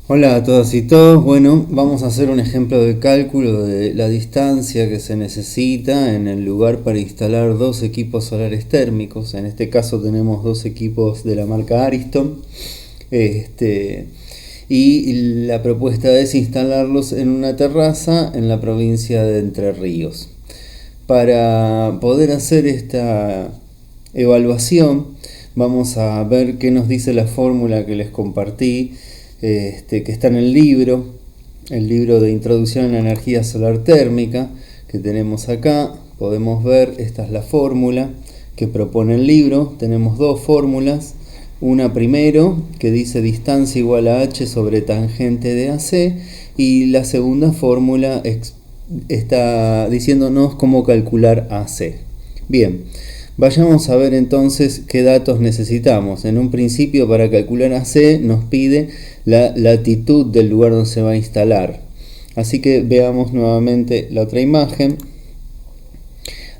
Hola a todas y todos. Bueno, vamos a hacer un ejemplo de cálculo de la distancia que se necesita en el lugar para instalar dos equipos solares térmicos. En este caso tenemos dos equipos de la marca Ariston. Y la propuesta es instalarlos en una terraza en la provincia de Entre Ríos. Para poder hacer esta evaluación, vamos a ver qué nos dice la fórmula que les compartí, que está en el libro de Introducción a la Energía Solar Térmica que tenemos acá. Podemos ver, esta es la fórmula que propone el libro. Tenemos dos fórmulas, una primero que dice distancia igual a h sobre tangente de AC, y la segunda fórmula está diciéndonos cómo calcular AC. Bien, vayamos a ver entonces qué datos necesitamos. En un principio, para calcular AC nos pide la latitud del lugar donde se va a instalar. Así que veamos nuevamente la otra imagen.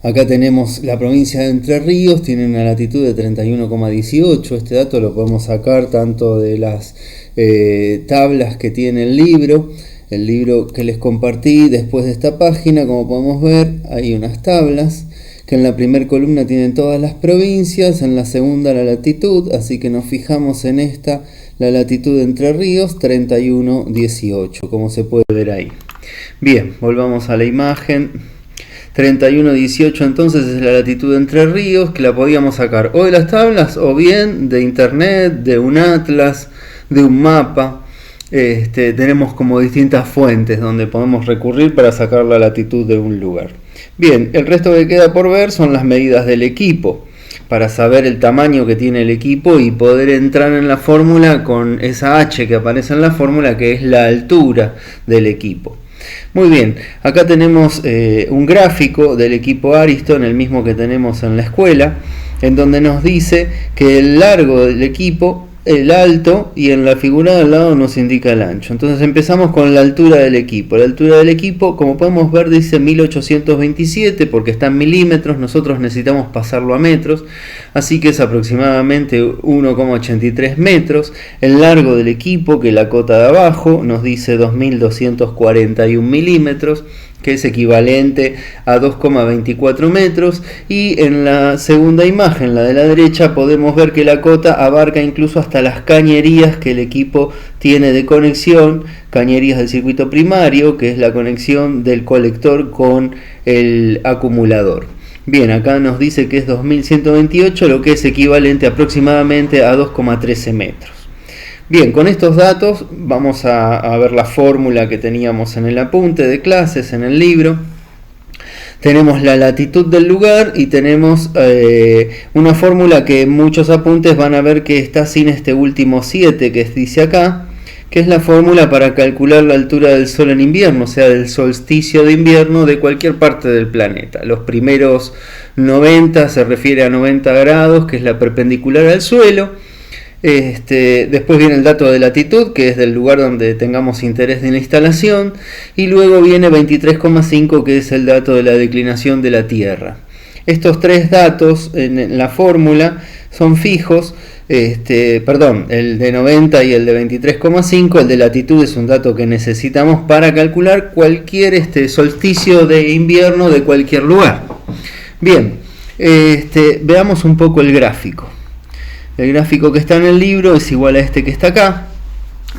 Acá tenemos la provincia de Entre Ríos, tiene una latitud de 31,18. Este dato lo podemos sacar tanto de las tablas que tiene el libro que les compartí después de esta página. Como podemos ver, hay unas tablas que en la primera columna tienen todas las provincias, en la segunda la latitud, así que nos fijamos en esta, la latitud de Entre Ríos, 31,18, como se puede ver ahí. Bien, volvamos a la imagen. 31,18 entonces es la latitud de Entre Ríos, que la podíamos sacar o de las tablas o bien de internet, de un atlas, de un mapa. Tenemos como distintas fuentes donde podemos recurrir para sacar la latitud de un lugar. Bien, el resto que queda por ver son las medidas del equipo, para saber el tamaño que tiene el equipo y poder entrar en la fórmula con esa h que aparece en la fórmula, que es la altura del equipo. Muy bien, acá tenemos un gráfico del equipo Ariston, el mismo que tenemos en la escuela, en donde nos dice que el largo del equipo, el alto, y en la figura de al lado nos indica el ancho. Entonces empezamos con la altura del equipo. La altura del equipo, como podemos ver, dice 1827 porque está en milímetros. Nosotros necesitamos pasarlo a metros, así que es aproximadamente 1,83 metros. El largo del equipo, que la cota de abajo nos dice 2241 milímetros, que es equivalente a 2,24 metros, y en la segunda imagen, la de la derecha, podemos ver que la cota abarca incluso hasta las cañerías que el equipo tiene de conexión, cañerías del circuito primario, que es la conexión del colector con el acumulador. Bien, acá nos dice que es 2128, lo que es equivalente aproximadamente a 2,13 metros. Bien, con estos datos vamos a ver la fórmula que teníamos en el apunte de clases, en el libro. Tenemos la latitud del lugar y tenemos una fórmula que en muchos apuntes van a ver que está sin este último 7 que dice acá, que es la fórmula para calcular la altura del Sol en invierno, o sea, del solsticio de invierno de cualquier parte del planeta. Los primeros 90 se refiere a 90 grados, que es la perpendicular al suelo. Después viene el dato de latitud, que es del lugar donde tengamos interés de la instalación, y luego viene 23,5, que es el dato de la declinación de la Tierra. Estos tres datos en la fórmula son fijos, el de 90 y el de 23,5. El de latitud es un dato que necesitamos para calcular cualquier solsticio de invierno de cualquier lugar. Bien, veamos un poco el gráfico. El gráfico que está en el libro es igual a este que está acá.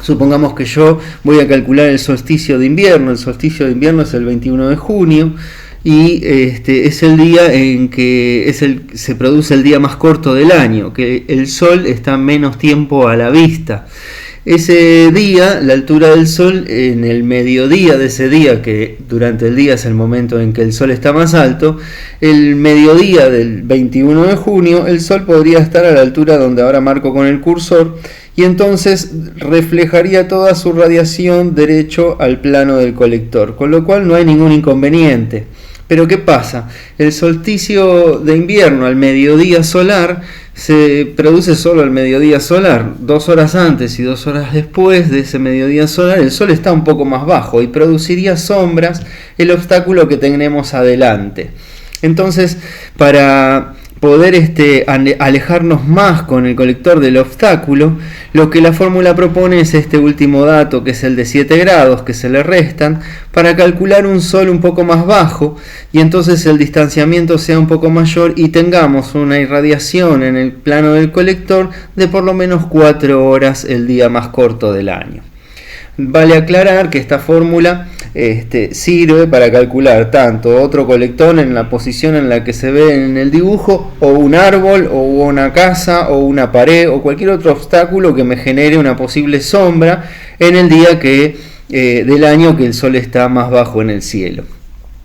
Supongamos que yo voy a calcular el solsticio de invierno. El solsticio de invierno es el 21 de junio y es el día en que se produce el día más corto del año, que el Sol está menos tiempo a la vista. Ese día, la altura del Sol en el mediodía de ese día, que durante el día es el momento en que el Sol está más alto, el mediodía del 21 de junio, el Sol podría estar a la altura donde ahora marco con el cursor, y entonces reflejaría toda su radiación derecho al plano del colector, con lo cual no hay ningún inconveniente. Pero ¿qué pasa? El solsticio de invierno al mediodía solar se produce solo al mediodía solar. 2 horas antes y 2 horas después de ese mediodía solar, el Sol está un poco más bajo y produciría sombras, el obstáculo que tenemos adelante. Entonces, para poder alejarnos más con el colector del obstáculo, lo que la fórmula propone es este último dato, que es el de 7 grados que se le restan, para calcular un sol un poco más bajo y entonces el distanciamiento sea un poco mayor y tengamos una irradiación en el plano del colector de por lo menos 4 horas el día más corto del año. Vale aclarar que esta fórmula sirve para calcular tanto otro colector en la posición en la que se ve en el dibujo, o un árbol, o una casa, o una pared, o cualquier otro obstáculo que me genere una posible sombra en el día del año que el sol está más bajo en el cielo.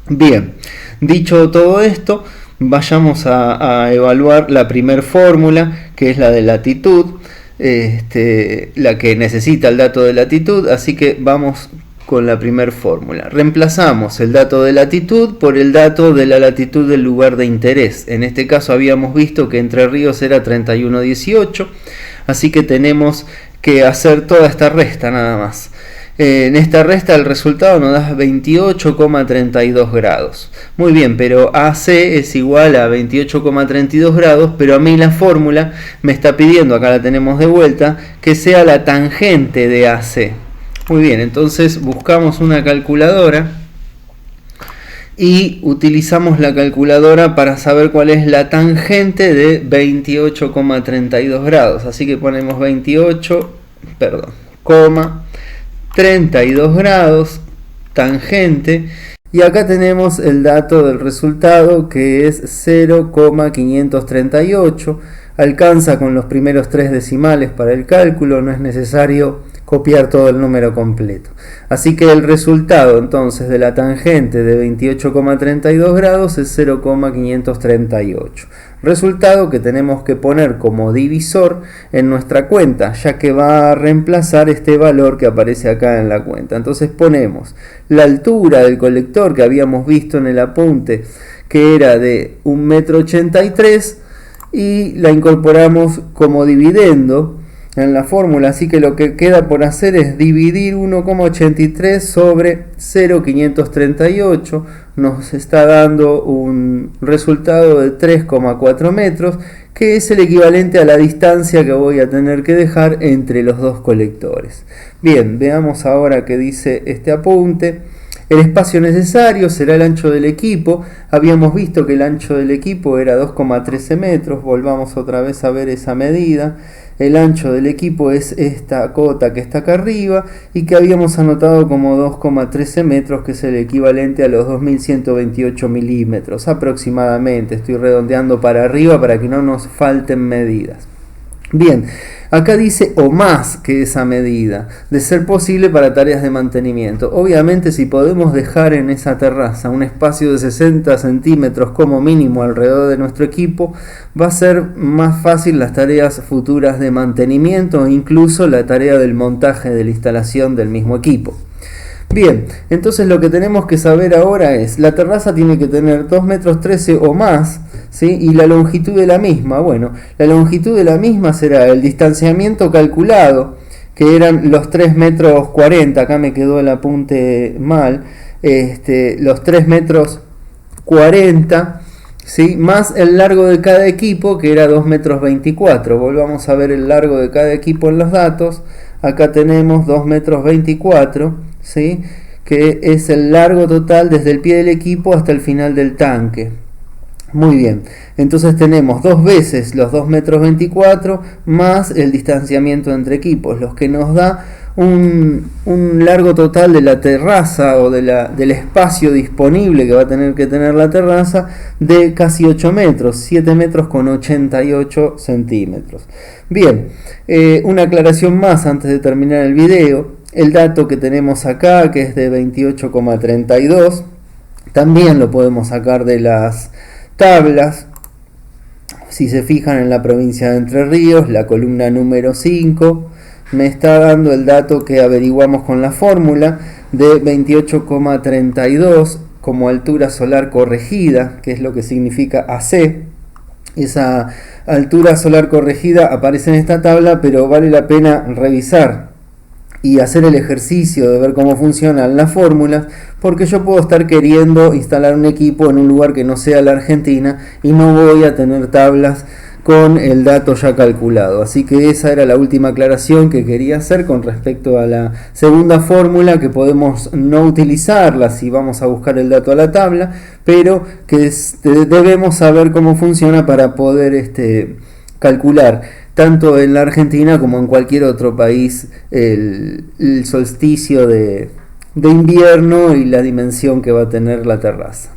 Bien, dicho todo esto, vayamos a evaluar la primer fórmula, que es la de latitud. La que necesita el dato de latitud, así que vamos con la primera fórmula. Reemplazamos el dato de latitud por el dato de la latitud del lugar de interés. En este caso habíamos visto que Entre Ríos era 31,18, así que tenemos que hacer toda esta resta nada más. En esta resta el resultado nos da 28,32 grados. Muy bien, pero AC es igual a 28,32 grados, pero a mí la fórmula me está pidiendo, acá la tenemos de vuelta, que sea la tangente de AC. Muy bien, entonces buscamos una calculadora y utilizamos la calculadora para saber cuál es la tangente de 28,32 grados. Así que ponemos 32 grados, tangente, y acá tenemos el dato del resultado, que es 0,538, alcanza con los primeros 3 decimales para el cálculo, no es necesario copiar todo el número completo. Así que el resultado entonces de la tangente de 28,32 grados es 0,538. Resultado que tenemos que poner como divisor en nuestra cuenta, ya que va a reemplazar este valor que aparece acá en la cuenta. Entonces ponemos la altura del colector que habíamos visto en el apunte, que era de 1,83 m, y la incorporamos como dividendo en la fórmula, así que lo que queda por hacer es dividir 1,83 sobre 0,538, nos está dando un resultado de 3,4 metros, que es el equivalente a la distancia que voy a tener que dejar entre los dos colectores. Bien, veamos ahora qué dice este apunte. El espacio necesario será el ancho del equipo. Habíamos visto que el ancho del equipo era 2,13 metros. Volvamos otra vez a ver esa medida. El ancho del equipo es esta cota que está acá arriba y que habíamos anotado como 2,13 metros, que es el equivalente a los 2128 milímetros aproximadamente. Estoy redondeando para arriba para que no nos falten medidas. Bien, acá dice o más que esa medida, de ser posible para tareas de mantenimiento. Obviamente, si podemos dejar en esa terraza un espacio de 60 centímetros como mínimo alrededor de nuestro equipo, va a ser más fácil las tareas futuras de mantenimiento e incluso la tarea del montaje de la instalación del mismo equipo. Bien, entonces lo que tenemos que saber ahora es, la terraza tiene que tener 2,13 metros o más, ¿sí? Y la longitud de la misma. Bueno, la longitud de la misma será el distanciamiento calculado, que eran los 3,40 metros, acá me quedó el apunte mal, los 3,40 metros, ¿sí? Más el largo de cada equipo, que era 2,24 metros. Volvamos a ver el largo de cada equipo en los datos. Acá tenemos 2,24 metros, ¿sí? Que es el largo total desde el pie del equipo hasta el final del tanque. Muy bien, entonces tenemos dos veces los 2,24 metros más el distanciamiento entre equipos, los que nos da un largo total de la terraza o del espacio disponible que va a tener que tener la terraza de casi 8 metros, 7 metros con 88 centímetros. Bien, una aclaración más antes de terminar el video. El dato que tenemos acá, que es de 28,32, también lo podemos sacar de las tablas. Si se fijan en la provincia de Entre Ríos, la columna número 5 me está dando el dato que averiguamos con la fórmula de 28,32 como altura solar corregida, que es lo que significa AC. Esa altura solar corregida aparece en esta tabla, pero vale la pena revisar y hacer el ejercicio de ver cómo funcionan las fórmulas, porque yo puedo estar queriendo instalar un equipo en un lugar que no sea la Argentina y no voy a tener tablas con el dato ya calculado. Así que esa era la última aclaración que quería hacer con respecto a la segunda fórmula, que podemos no utilizarla si vamos a buscar el dato a la tabla, pero que debemos saber cómo funciona para poder calcular tanto en la Argentina como en cualquier otro país el solsticio de invierno y la dimensión que va a tener la terraza.